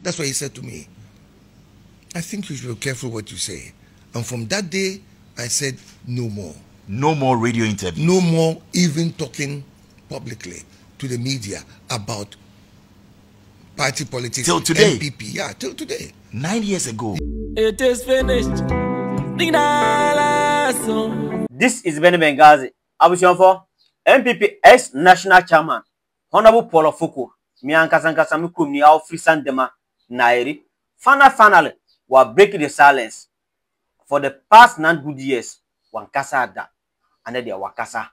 That's why he said to me, I think you should be careful what you say. And from that day, I said, no more. No more radio interviews. No more even talking publicly to the media about party politics. Till today? NPP, yeah, till today. 9 years ago. It is finished. This is Benny Benghazi. Abushon for NPP ex-national chairman, Honorable Paul Afoko, Miankasa Mikumi au Frisan Dema Nairi. Finally, we are breaking the silence. For the past 9 good years, Wankasa da, and then the Wakasa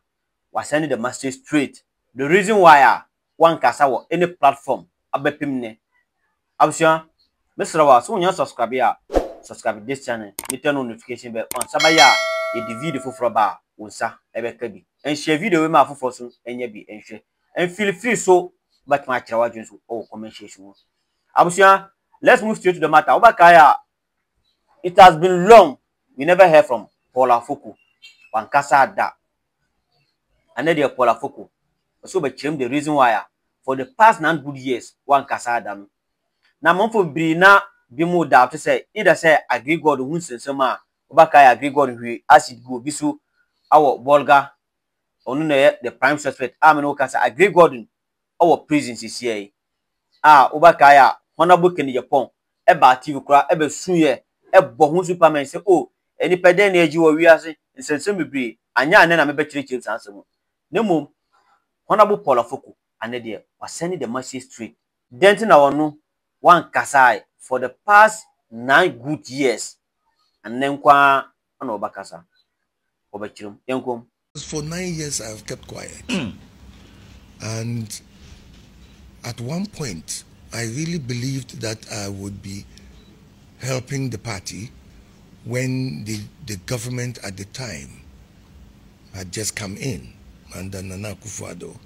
was sending the message straight. The reason why Wankasa was any platform, Abepimne. Abushon, Mr. Rawa, so when you subscribe this channel, you turn on notification bell on Sabaya, the video for bar, Unsa, Ebekabi, and share video with my for soon, and ye and share. And feel free so, but my children or commentation. Abushon, let's move straight to the matter. Obakaya, it has been long. We never heard from Paul Afoko, Wankasa da, and then the Paul Afoko. So, but the reason why for the past 9 good years, Wankasa da. Now, Monfo Brina Bimu da to say either say agree God who sends some Obakaya agree God who acid go bisu our Bolga or the prime suspect. Aminokasa agree God our prisons is here. Obakaya, Honorable Kenny Japon, Eba TV Kra, Ebe Suye, Ebo Superman say, oh. Any pedant age you are saying, and send some be, and ya and then I'm a better chance answer. No more. Honorable Paul Afoko, and the was sending the message straight. Denton our no one Kasai for the past 9 good years. And then kwa no Bakasa. Obachum, Yankum. For 9 years, I have kept quiet. And at one point, I really believed that I would be helping the party when the government at the time had just come in under Nana Akufo-Addo.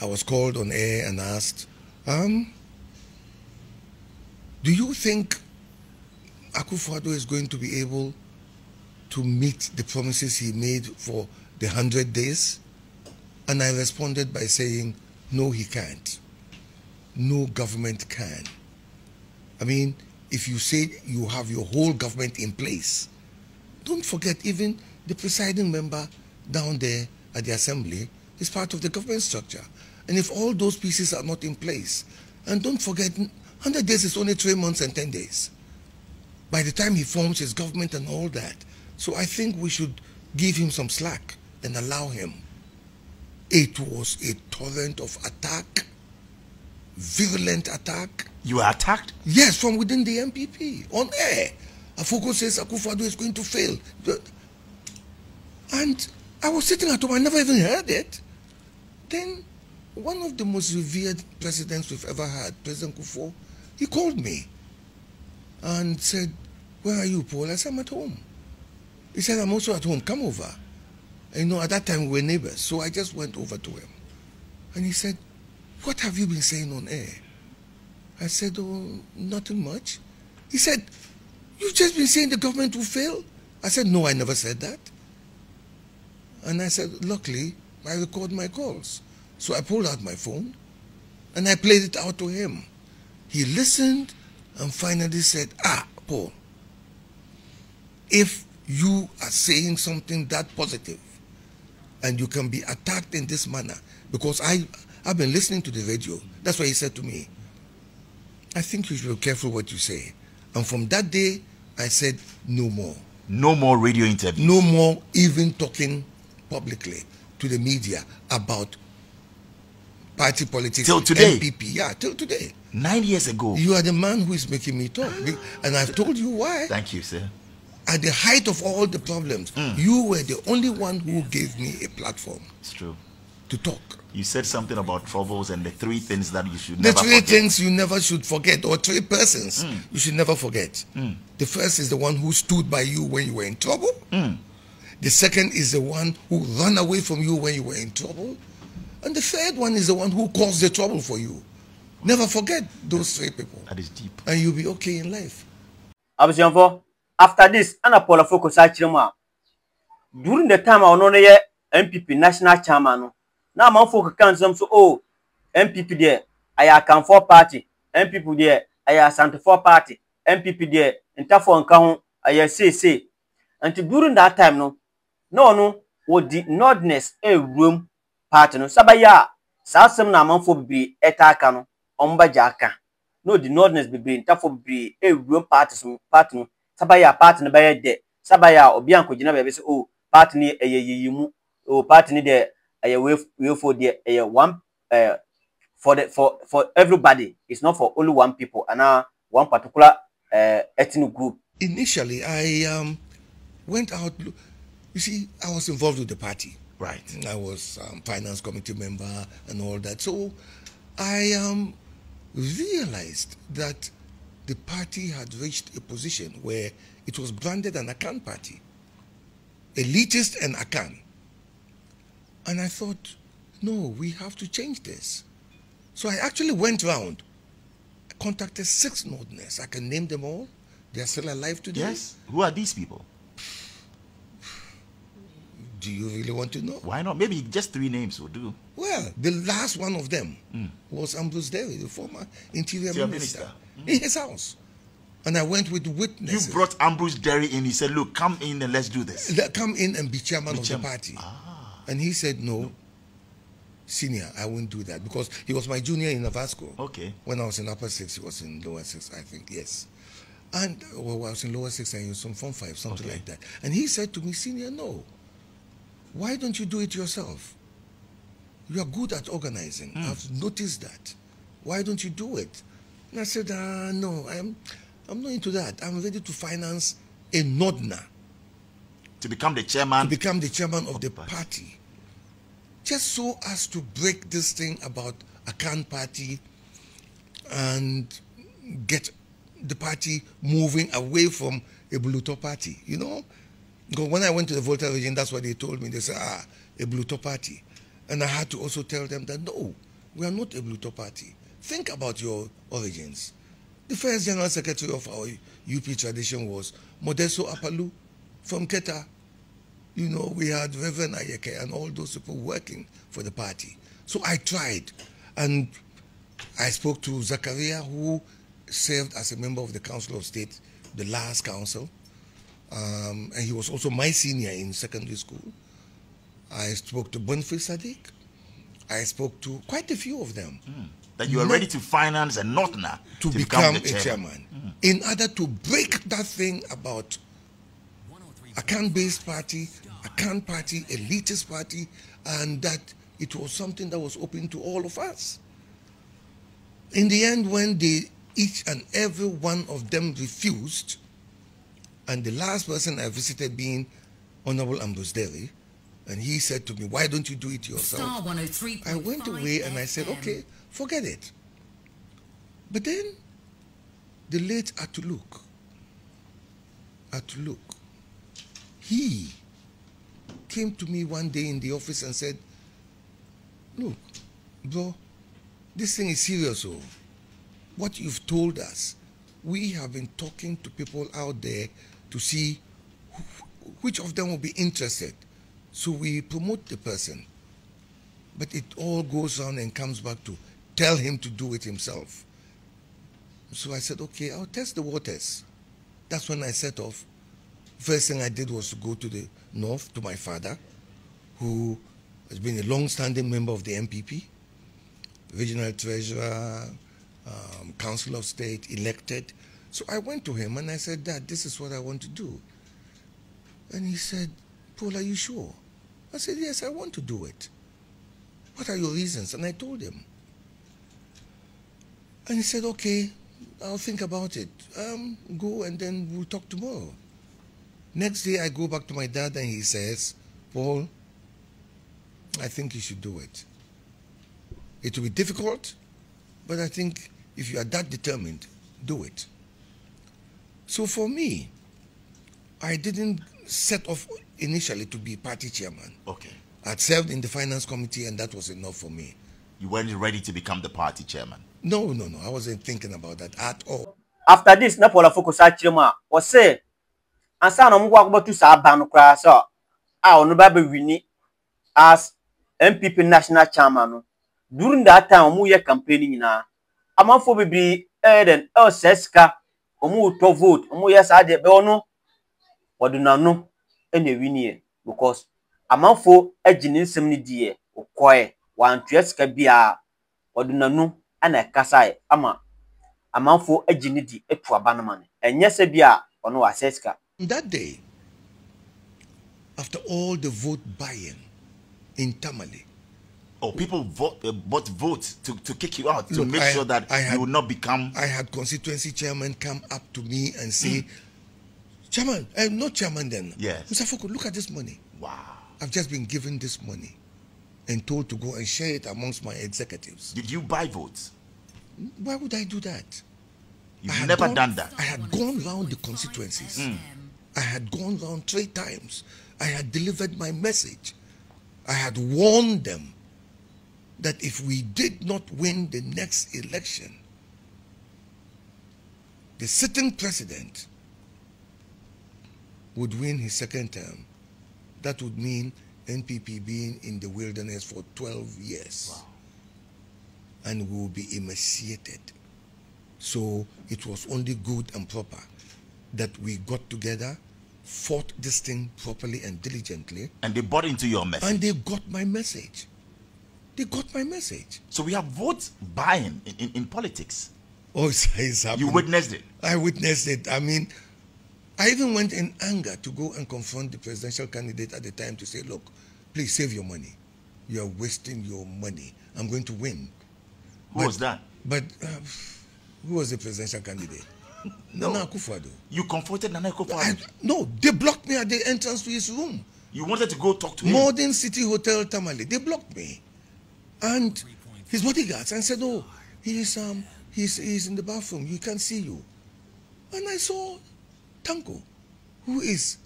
I was called on air and asked, do you think Akufo-Addo is going to be able to meet the promises he made for the 100 days? And I responded by saying, no, he can't. No government can. I mean, if you say you have your whole government in place, don't forget even the presiding member down there at the assembly is part of the government structure. And if all those pieces are not in place, and don't forget, 100 days is only 3 months and 10 days. By the time he forms his government and all that. So I think we should give him some slack and allow him. It was a torrent of attack, virulent attack. You were attacked? Yes, from within the NPP, on air. Afoko says Akufo-Addo is going to fail. And I was sitting at home, I never even heard it. Then, one of the most revered presidents we've ever had, President Kufuor, he called me and said, where are you, Paul? I said, I'm at home. He said, I'm also at home, come over. And, you know, at that time we were neighbors, so I just went over to him. And he said, what have you been saying on air? I said, oh, nothing much. He said, you've just been saying the government will fail? I said, no, I never said that. And I said, luckily, I record my calls. So I pulled out my phone and I played it out to him. He listened and finally said, Paul, if you are saying something that positive and you can be attacked in this manner, because I've been listening to the radio, that's why he said to me, I think you should be careful what you say. And from that day, I said, no more. No more radio interviews. No more even talking publicly to the media about party politics. Till today? NPP, yeah, till today. 9 years ago. You are the man who is making me talk. And I've told you why. Thank you, sir. At the height of all the problems, you were the only one who gave me a platform. It's true. To talk. You said something about troubles and the 3 things that you should never The forget. 3 things you never should forget, or 3 persons you should never forget. The first is the one who stood by you when you were in trouble. The second is the one who ran away from you when you were in trouble. And the third one is the one who caused the trouble for you. Never forget those 3 people. That is deep. And you'll be okay in life. After this, Paul Afoko during the time I was NPP national chairman, now I'm for council so NPP there, I can for party. NPP there aya Santifo party, NPP there ntafo nka ho aya say. And during that time no what the nordness a room party no sabaya sasem na amanfo bibiri etaka no omba jaka no the nordness bibiri ntafo bibiri a room party no sabaya party no baye de sabaya obi ankogina bebe say oh party ni eyeyimu oh party ni de we for the one for everybody. It's not for only one people and one particular ethnic group. Initially, I went out. You see, I was involved with the party. Right. I was finance committee member and all that. So I realized that the party had reached a position where it was branded an Akan party, elitist and Akan. And I thought, no, we have to change this. So I actually went around, contacted 6 Northerners. I can name them all. They are still alive today. Yes. Who are these people? Do you really want to know? Why not? Maybe just 3 names will do. Well, the last one of them was Ambrose Derry, the former interior minister. In his house. And I went with witnesses. You brought Ambrose Derry in. He said, look, come in and let's do this. Come in and be chairman of the party. And he said, no, senior, I won't do that. Because he was my junior in Afoko. Okay. When I was in upper 6, he was in lower 6, I think, yes. And well, I was in lower 6 and he was in form 5, something like that. And he said to me, senior, no. Why don't you do it yourself? You are good at organizing. I've noticed that. Why don't you do it? And I said, no, I'm not into that. I'm ready to finance a Nodna. To become the chairman? To become the chairman of the party. Just so as to break this thing about Akan party and get the party moving away from a Bluto party, you know? Because when I went to the Volta region, that's what they told me. They said, a Bluto party. And I had to also tell them that, no, we are not a Bluto party. Think about your origins. The first general secretary of our UP tradition was Modesto Apalu from Keta. You know, we had Reverend Ayeke and all those people working for the party. So I tried. And I spoke to Zakaria, who served as a member of the Council of State, the last council. And he was also my senior in secondary school. I spoke to Boniface Sadiq. I spoke to quite a few of them. That you are ready to finance a Notna to become a chairman. In order to break that thing about Akan-based party, Akan party, elitist party, and that it was something that was open to all of us. In the end, when each and every one of them refused, and the last person I visited being Honorable Ambrose Derry, and he said to me, why don't you do it yourself? I went away and I said, okay, forget it. But then, the late Atuluk, he came to me one day in the office and said, look, bro, this thing is serious. Oh. What you've told us, we have been talking to people out there to see which of them will be interested. So we promote the person. But it all goes on and comes back to tell him to do it himself. So I said, okay, I'll test the waters. That's when I set off. First thing I did was to go to the north, to my father, who has been a long-standing member of the NPP, regional treasurer, council of state, elected. So I went to him and I said, Dad, this is what I want to do. And he said, Paul, are you sure? I said, yes, I want to do it. What are your reasons? And I told him. And he said, okay, I'll think about it. Go and then we'll talk tomorrow. Next day I go back to my dad and he says, Paul, I think you should do it. It will be difficult, but I think if you are that determined, do it. So for me, I didn't set off initially to be party chairman. Okay. I'd served in the finance committee and that was enough for me. You weren't ready to become the party chairman? No. I wasn't thinking about that at all. After this, na Paul Afoko sa chirema was say, ansa na mwa ko to sa ban kra so no ba be wini as NPP national chairman no. During that time mu ye campaigning na amanfo bibiri eden seska omu to vote omu yes ade be ono odunanu ene winie because amanfo agini nsem ni die okoye wantua sika bia odunanu ana kasai ama amanfo agini di etu abanamane enye se bia ono wa seska. That day, after all the vote buying in Tamale, people bought votes to kick you out, to make sure that you would not become. I had constituency chairman come up to me and say, Chairman, not chairman then. Yes. Mr. Afoko, look at this money. Wow. I've just been given this money and told to go and share it amongst my executives. Did you buy votes? Why would I do that? You've never done that. I had gone round the constituencies. I had gone round 3 times. I had delivered my message. I had warned them that if we did not win the next election, the sitting president would win his 2nd term. That would mean NPP being in the wilderness for 12 years. Wow. And we will be emaciated. So it was only good and proper that we got together, fought this thing properly and diligently. And they bought into your message. And they got my message. They got my message. So we have vote buying in politics. Oh, it's happening. You witnessed it. I witnessed it. I mean, I even went in anger to go and confront the presidential candidate at the time to say, look, please save your money. You are wasting your money. I'm going to win. Who was that? But who was the presidential candidate? Nana Akufo-Addo. You confronted Nana Akufo-Addo? No, they blocked me at the entrance to his room. You wanted to go talk to him? Modern City Hotel Tamale. They blocked me. And his bodyguards and said, oh, he's in the bathroom. He can't see you. And I saw Tanko, who is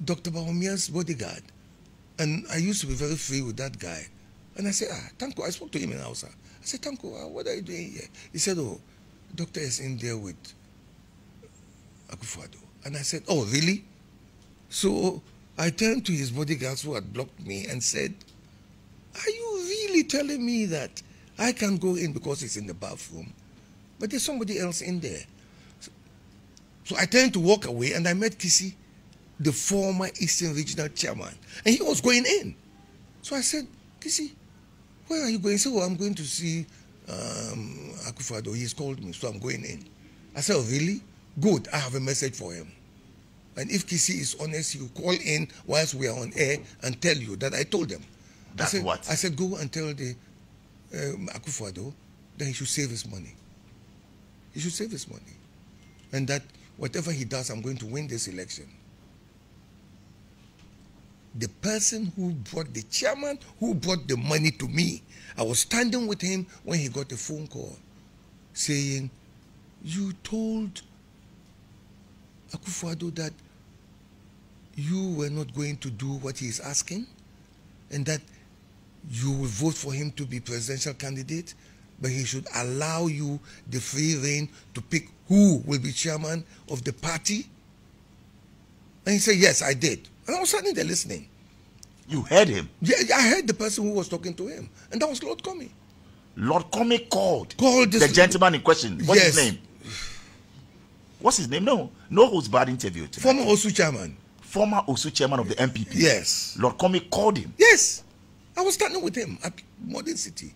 Dr. Bahomia's bodyguard. And I used to be very free with that guy. And I said, Tanko, I spoke to him in Hausa. I said, Tanko, what are you doing here? He said, oh, doctor is in there with Akufo-Addo. And I said, oh, really? So I turned to his bodyguards who had blocked me and said, are you really telling me that I can't go in because it's in the bathroom? But there's somebody else in there. So I turned to walk away and I met Kisi, the former Eastern Regional Chairman. And he was going in. So I said, Kisi, where are you going? He said, oh, I'm going to see Akufo-Addo. He's called me, so I'm going in. I said, oh, really? Good, I have a message for him. And if Kisi is honest, he will call in whilst we are on air and tell you that I told them. That's what? I said, go and tell the Akufo-Addo that he should save his money. He should save his money. And that whatever he does, I'm going to win this election. The person who brought the chairman, who brought the money to me, I was standing with him when he got a phone call saying, you told Akufo-Addo that you were not going to do what he is asking and that you will vote for him to be presidential candidate, but he should allow you the free rein to pick who will be chairman of the party. And he said, yes, I did. And I was standing there listening. You heard him? Yeah, I heard the person who was talking to him. And that was Lord Comey. Lord Comey called this the gentleman in question. What's his name? What's his name? No who's bad interview tonight. Former OSU chairman. Former OSU chairman of the NPP. Yes. Lord Comey called him. Yes. I was standing with him at Modern City.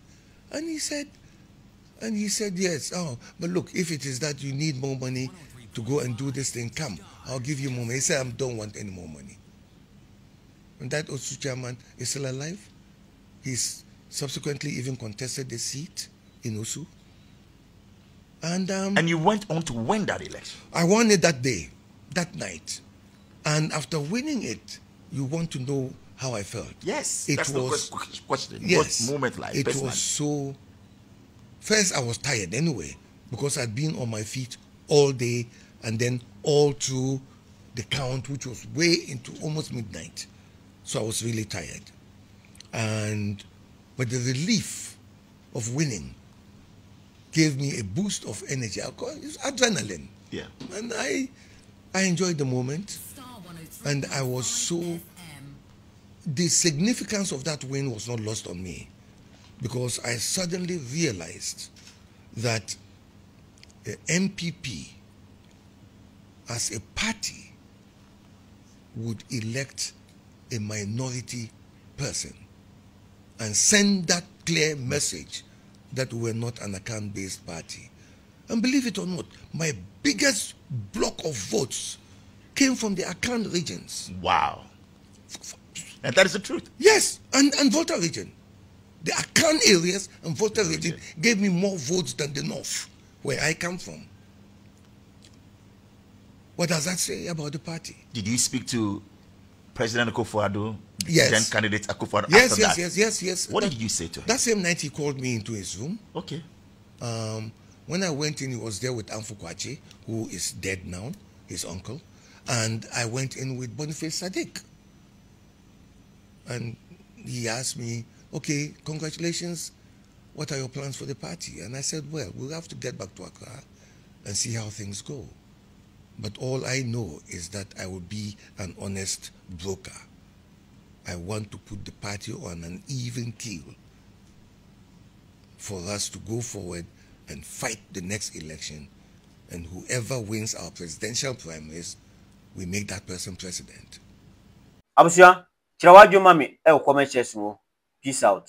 And he said, yes. Oh, but look, if it is that you need more money to go and do this thing, come, I'll give you more money. He said, I don't want any more money. And that OSU chairman is still alive. He's subsequently even contested the seat in OSU. And you went on to win that election. I won it that day, that night. And after winning it, you want to know how I felt. Yes, that's the question. Yes, what moment like? It personally? was so... First, I was tired anyway, because I'd been on my feet all day and then all through the count, which was way into almost midnight. So I was really tired. But the relief of winning gave me a boost of energy. I call it adrenaline. Yeah. And I enjoyed the moment. And I was so... The significance of that win was not lost on me. because I suddenly realized that the NPP as a party would elect a minority person and send that clear message that we were not an account-based party. And believe it or not, my biggest block of votes came from the account regions. Wow. And that is the truth. Yes, and voter region. The account areas and voter region gave me more votes than the north, where I come from. What does that say about the party? Did you speak to President Akufo-Addo, yes. then candidate Akufo-Addo yes, after yes. What did you say to him? That same night he called me into his room. Okay. When I went in, he was there with Afoko, who is dead now, his uncle. And I went in with Boniface Sadiq. And he asked me, okay, congratulations. What are your plans for the party? And I said, well, we'll have to get back to Accra and see how things go. But all I know is that I will be an honest broker. I want to put the party on an even keel for us to go forward and fight the next election. And whoever wins our presidential primaries, we make that person president. Abusia, Chirawa Jumami, comment section. Peace out.